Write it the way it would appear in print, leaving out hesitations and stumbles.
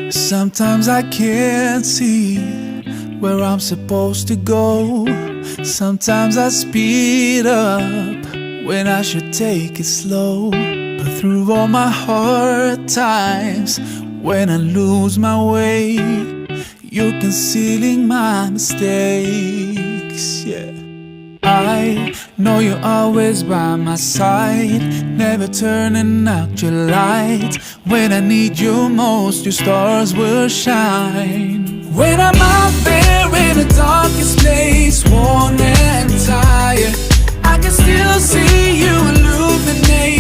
Sometimes I can't see where I'm supposed to go. Sometimes I speed up when I should take it slow. But through all my hard times, when I lose my way, you're concealing my mistakes, yeah. I know you're always by my side, never turning out your light. When I need you most, your stars will shine. When I'm out there in the darkest place, worn and tired, I can still see you illuminate